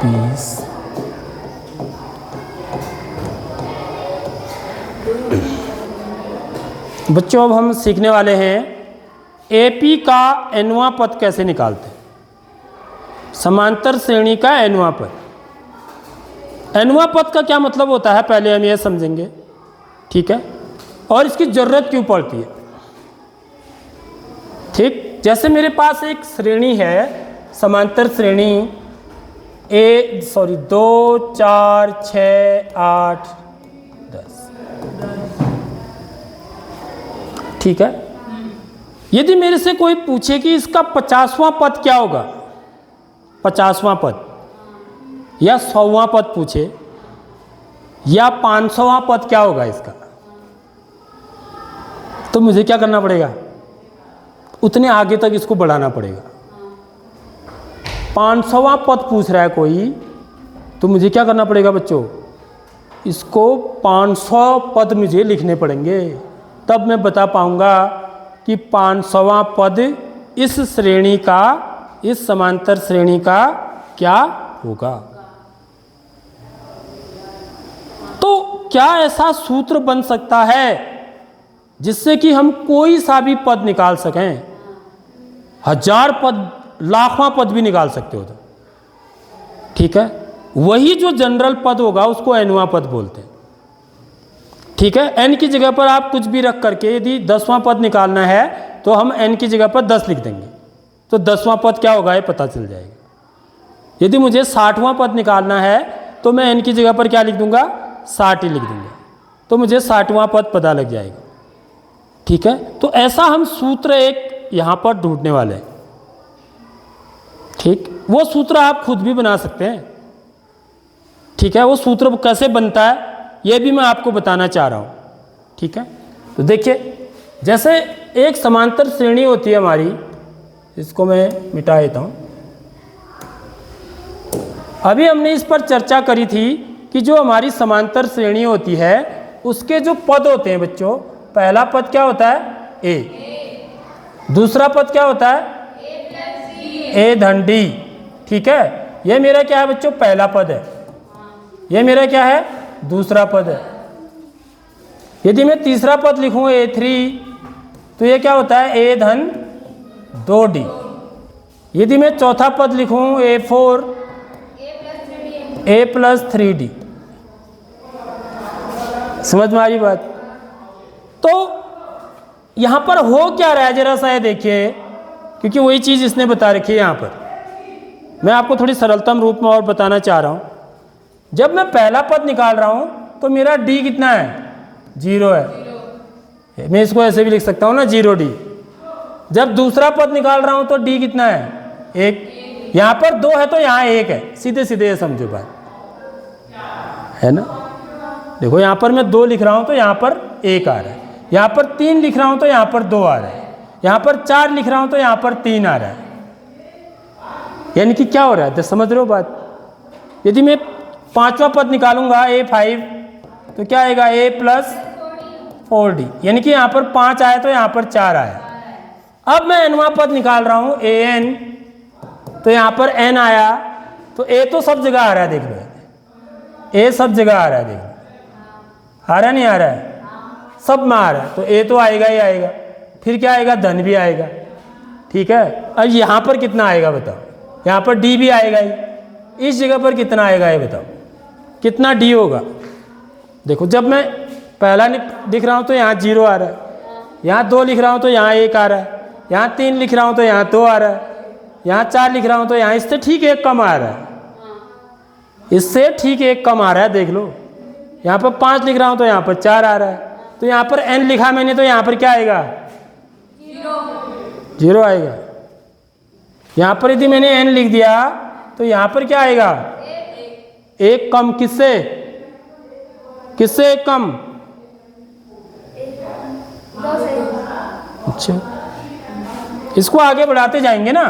20। बच्चों अब हम सीखने वाले हैं एपी का एनवां पद कैसे निकालते हैं। समांतर श्रेणी का एनवां पद। एनवां पद का क्या मतलब होता है पहले हम ये समझेंगे, ठीक है, और इसकी ज़रूरत क्यों पड़ती है। ठीक, जैसे मेरे पास एक श्रेणी है, समांतर श्रेणी 2 4 6 8 10, ठीक है। यदि मेरे से कोई पूछे कि इसका 50वां पद क्या होगा, 50वां पद या 100वां पद पूछे या 500वां पद क्या होगा इसका, तो मुझे क्या करना पड़ेगा, उतने आगे तक इसको बढ़ाना पड़ेगा। 500वां पद पूछ रहा है कोई, तो मुझे क्या करना पड़ेगा बच्चों, इसको 500 पद मुझे लिखने पड़ेंगे, तब मैं बता पाऊंगा कि 500वां पद इस श्रेणी का, इस समांतर श्रेणी का क्या होगा। तो क्या ऐसा सूत्र बन सकता है जिससे कि हम कोई सा भी पद निकाल सकें, 1000 पद, लाखवां पद भी निकाल सकते हो तो, ठीक है। वही जो जनरल पद होगा उसको एनवां पद बोलते हैं, ठीक है। एन की जगह पर आप कुछ भी रख करके यदि 10वां पद निकालना है तो हम एन की जगह पर 10 लिख देंगे, तो 10वां पद क्या होगा ये पता चल जाएगा। यदि मुझे 60वां पद निकालना है तो मैं एन की जगह पर क्या लिख दूंगा, 60 ही लिख दूंगा, तो मुझे 60वां पद पता लग जाएगा, ठीक है। तो ऐसा हम सूत्र एक यहाँ पर ढूंढने वाले हैं, ठीक। वो सूत्र आप खुद भी बना सकते हैं, ठीक है। वो सूत्र कैसे बनता है ये भी मैं आपको बताना चाह रहा हूँ, ठीक है। तो देखिए, जैसे एक समांतर श्रेणी होती है हमारी, इसको मैं मिटा देता हूँ। अभी हमने इस पर चर्चा करी थी कि जो हमारी समांतर श्रेणी होती है उसके जो पद होते हैं बच्चों, पहला पद क्या होता है, ए, दूसरा पद क्या होता है, ए धन डी, ठीक है। ये मेरा क्या है बच्चों, पहला पद है, ये मेरा क्या है, दूसरा पद है। यदि मैं तीसरा पद लिखूं A3 तो ये क्या होता है, ए धन 2D। यदि मैं चौथा पद लिखूं A4, A+3D। समझ में आ रही बात। तो यहां पर हो क्या रहा है जरा सा ये देखिए, क्योंकि वही चीज इसने बता रखी है। यहां पर मैं आपको थोड़ी सरलतम रूप में और बताना चाह रहा हूं। जब मैं पहला पद निकाल रहा हूं तो मेरा D कितना है, 0 है, मैं इसको ऐसे भी लिख सकता हूं ना, 0D। जब दूसरा पद निकाल रहा हूं तो D कितना है, 1। यहां पर 2 है तो यहां 1 है, सीधे सीधे ये समझो बात, है ना। देखो यहां पर मैं 2 लिख रहा हूं तो यहां पर 1 आ रहा है, यहां पर 3 लिख रहा हूं तो यहां पर 2 आ रहा है, यहां पर 4 लिख रहा हूं तो यहां पर 3 आ रहा है। यानी कि क्या हो रहा है, समझ रहे हो बात। यदि मैं 5वां पद निकालूंगा A5 तो क्या आएगा, A+4D, यानी कि यहां पर 5 आया तो यहां पर 4 आया। अब मैं nवां पद निकाल रहा हूं AN, तो यहां पर N आया, तो A तो सब जगह आ रहा है, देख लो A सब जगह आ रहा है, देख लो आ रहा नहीं आ रहा है, सब में आ रहा है, तो A तो आएगा ही आएगा। फिर क्या आएगा, धन भी आएगा, ठीक है। अब यहां पर कितना आएगा बताओ, यहां पर D भी आएगा ही, इस जगह पर कितना आएगा ये बताओ, कितना D होगा। देखो जब मैं पहला लिख रहा हूं तो यहाँ 0 आ रहा है, यहाँ 2 लिख रहा हूं तो यहाँ 1 आ रहा है, यहाँ 3 लिख रहा हूं तो यहाँ 2 आ रहा है, यहाँ 4 लिख रहा हूं तो यहाँ इससे ठीक 1 कम आ रहा है, इससे ठीक 1 कम आ रहा है, देख लो। यहाँ पर 5 लिख रहा हूं तो यहाँ पर 4 आ रहा है, तो यहाँ पर N लिखा मैंने तो यहाँ पर क्या आएगा, 0 आएगा। यहाँ पर यदि मैंने N लिख दिया तो यहाँ पर क्या आएगा, 1 कम, किससे किससे 1 कम, अच्छा। इसको आगे बढ़ाते जाएंगे ना,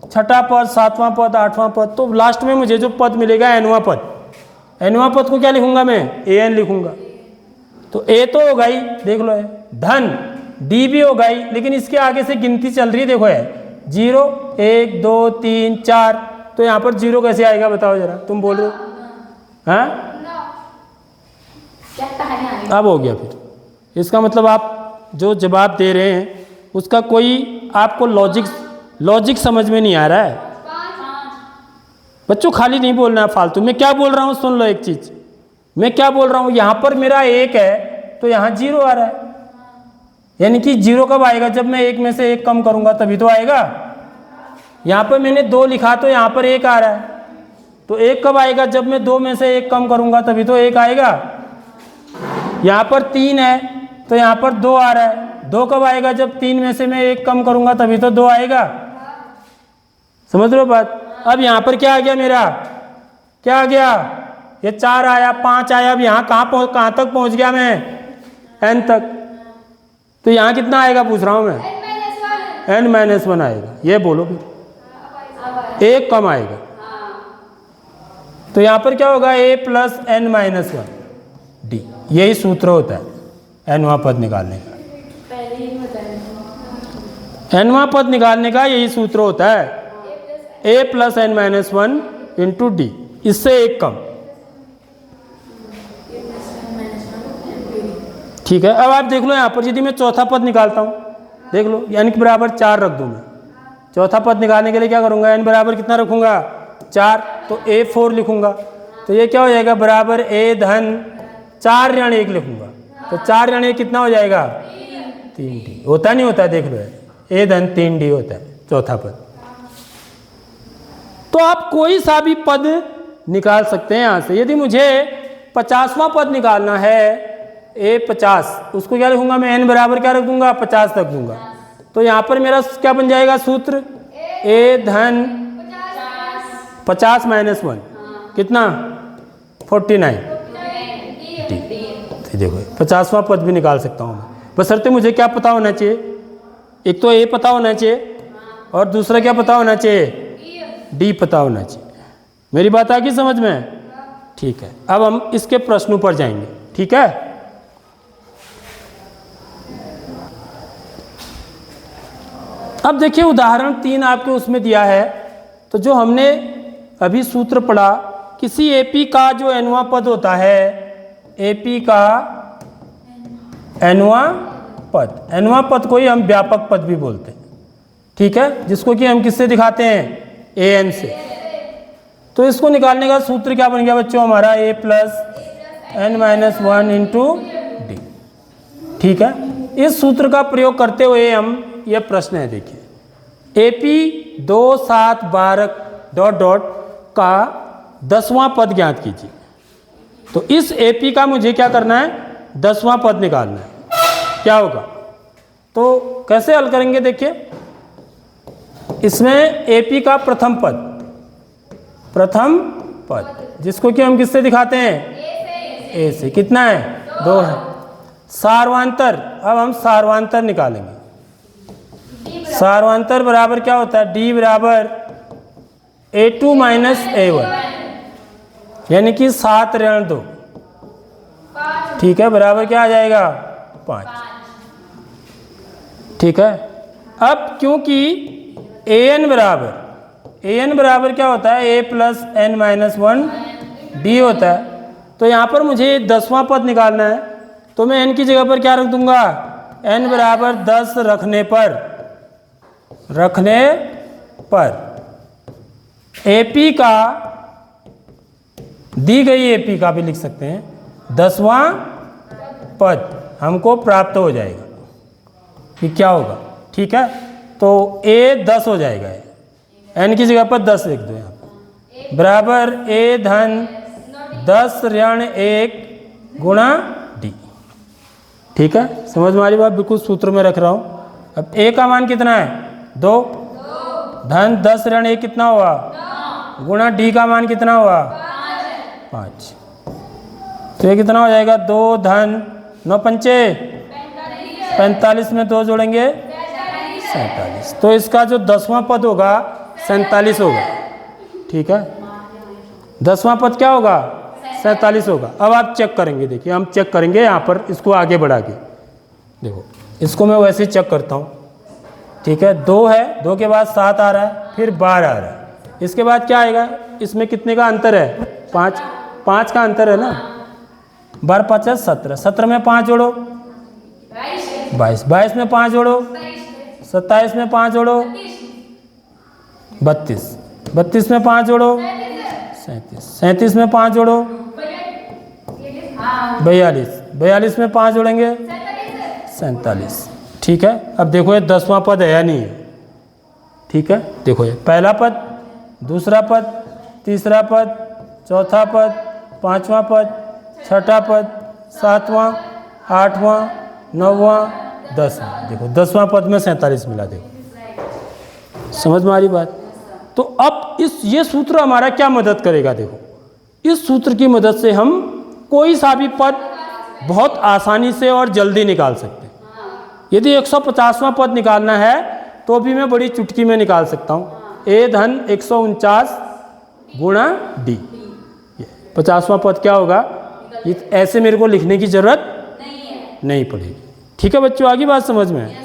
छठा पद, 7वां पद, 8वां पद, तो लास्ट में मुझे जो पद मिलेगा nवां पद, nवां पद को क्या लिखूंगा मैं, an लिखूंगा। तो a तो होगा ही, देख लो है, धन d भी होगा ही, लेकिन इसके आगे से गिनती चल रही है, देखो है 0 1 2 3 4, तो तो यहाँ पर 0 कैसे आएगा बताओ जरा, तुम बोल रहे हो? हाँ, अब हो गया फिर। इसका मतलब आप जो जवाब दे रहे हैं उसका कोई आपको लॉजिक समझ में नहीं आ रहा है। बच्चों खाली नहीं बोलना है फालतू। मैं क्या बोल रहा हूँ सुन लो एक चीज, मैं क्या बोल रहा हूँ, यहाँ पर मेरा 1 है तो यहाँ 0 आ रहा है, यानी कि 0 कब आएगा? जब मैं 1 में से 1 कम करूंगा तभी तो आएगा। यहाँ पर मैंने 2 लिखा तो यहाँ पर 1 आ रहा है, तो 1 कब आएगा? जब मैं 2 में से 1 कम करूंगा तभी तो 1 आएगा। यहाँ पर 3 है तो यहाँ पर 2 आ रहा है, 2 कब आएगा? जब 3 में से मैं 1 कम करूंगा तभी तो 2 आएगा। समझ रहे हो बात? अब यहाँ पर क्या आ गया मेरा, क्या आ गया? ये 4 आया, 5 आया। अब यहाँ कहाँ तक पहुँच गया मैं? n तक। तो यहाँ कितना आएगा पूछ रहा हूँ मैं? n-1 आएगा। ये बोलो फिर, 1 कम आएगा। तो यहाँ पर क्या होगा? a plus n-1 d। यही सूत्र होता है nवां पद निकालने का। nवां पद निकालने का यही सूत्र होता है, a plus n-1 into D, इससे 1 कम। ठीक है। अब आप देख लो यहाँ पर यदि मैं चौथा पद निकालता हूँ, देख लो, यानी कि बराबर 4 रख दूँ मैं। चौथा पद निकालने के लिए क्या करूँगा? n बराबर कितना रखूँगा? 4, तो a4 लिखूँगा। तो ये क्या हो जाएगा? बराबर a धन 4 ऋण 1 लिखूँगा। तो 4 ऋण 1 कितना हो जाएगा? 3d। होता नहीं होता? देख लो, a धन 3d होता है चौथा पद। तो आप कोई सा भी पद निकाल सकते हैं यहाँ से। यदि मुझे 50वां पद निकालना है, a50, उसको क्या लिखूंगा मैं? n बराबर क्या रख दूंगा? 50 रख दूंगा। तो यहाँ पर मेरा क्या बन जाएगा सूत्र? a धन 50 माइनस 1 कितना? 49 d। देखो 50वां पद भी निकाल सकता हूँ मैं, बशर्ते मुझे क्या पता होना चाहिए? एक तो a पता होना चाहिए और दूसरा क्या पता होना चाहिए? d पता होना चाहिए। मेरी बात आ गई समझ में? ठीक है। अब हम इसके प्रश्नों पर जाएंगे। ठीक है। अब देखिए उदाहरण 3 आपके उसमें दिया है, तो जो हमने अभी सूत्र पढ़ा, किसी एपी का जो nवां पद होता है, एपी का nवां पद को ही हम व्यापक पद भी बोलते हैं। ठीक है, जिसको कि हम किससे दिखाते हैं? an से। तो इसको निकालने का सूत्र क्या बन गया बच्चों हमारा? a plus n-1 into D. ठीक है, इस सूत्र का प्रयोग करते हुए हम, यह प्रश्न है देखिए, AP 2 7 12 डॉट डॉट का 10वां पद ज्ञात कीजिए। तो इस AP का मुझे क्या करना है? 10वां पद निकालना है। क्या होगा? तो कैसे हल करेंगे? देखिए, इसमें AP का प्रथम पद जिसको कि हम किससे दिखाते हैं? A से। कितना है? 2 है। सार्वांतर, अब हम सार्वांतर निकालेंगे। सार्वांतर बराबर क्या होता है? d बराबर a2 माइनस a1, यानी कि 7 ऋण 2। ठीक है, बराबर क्या आ जाएगा? 5। ठीक है। अब क्योंकि an बराबर क्या होता है? a प्लस n-1 d होता है, तो यहाँ पर मुझे 10वां पद निकालना है। तो मैं n की जगह पर क्या रख दूंगा? n बराबर 10 रखने पर AP का, दी गई AP का भी लिख सकते हैं, 10वां पद हमको प्राप्त हो जाएगा कि क्या होगा। ठीक है, तो a 10 हो जाएगा, n की जगह पर 10 लिख दो यहाँ पर, बराबर a धन 10 ऋण 1 गुणा d। ठीक है, समझ में आ रही बात? बिल्कुल सूत्र में रख रहा हूँ। अब a का मान कितना है? 2 धन 10 ऋण 1 कितना हुआ? गुणा d का मान कितना हुआ? 5। तो ये कितना हो जाएगा? 2 धन 9 पंचे 45 में 2 जोड़ेंगे 47। तो इसका जो 10वां पद होगा 47 होगा। ठीक है, 10वां पद क्या होगा? 47 होगा। अब आप चेक करेंगे, देखिए हम चेक करेंगे यहाँ पर, इसको आगे बढ़ा के देखो, इसको मैं वैसे ही चेक करता हूँ। ठीक है, 2 है, 2 के बाद 7 आ रहा है, फिर 12 आ रहा है, इसके बाद क्या आएगा, इसमें कितने का अंतर है, 5, 5 का अंतर है ना। 12 5 17, 17 में 5 जोड़ो 22, 22 में 5 जोड़ो 27 में 5 जोड़ो 32, 32 में 5 जोड़ो 37, 37 में 5 जोड़ो 42, 42 में 5 जोड़ेंगे 47। ठीक है, अब देखो ये 10वां पद है या नहीं है। ठीक है, देखो ये पहला पद, दूसरा पद, तीसरा पद, चौथा पद, 5वां पद, 6ठा पद, 7वां, 8वां, 9वां, 10वां। देखो 10वां पद में 47 मिला। देखो समझ में आ रही बात। तो अब ये सूत्र हमारा क्या मदद करेगा, देखो इस सूत्र की मदद से हम कोई सा भी पद बहुत आसानी से और जल्दी निकाल सकते हैं। यदि 150वां पद निकालना है तो भी मैं बड़ी चुटकी में निकाल सकता हूँ। a धन 149 गुणा d, 50वां पद क्या होगा, ये ऐसे मेरे को लिखने की जरूरत नहीं पड़ेगी। ठीक है बच्चों, आगे बात समझ में है।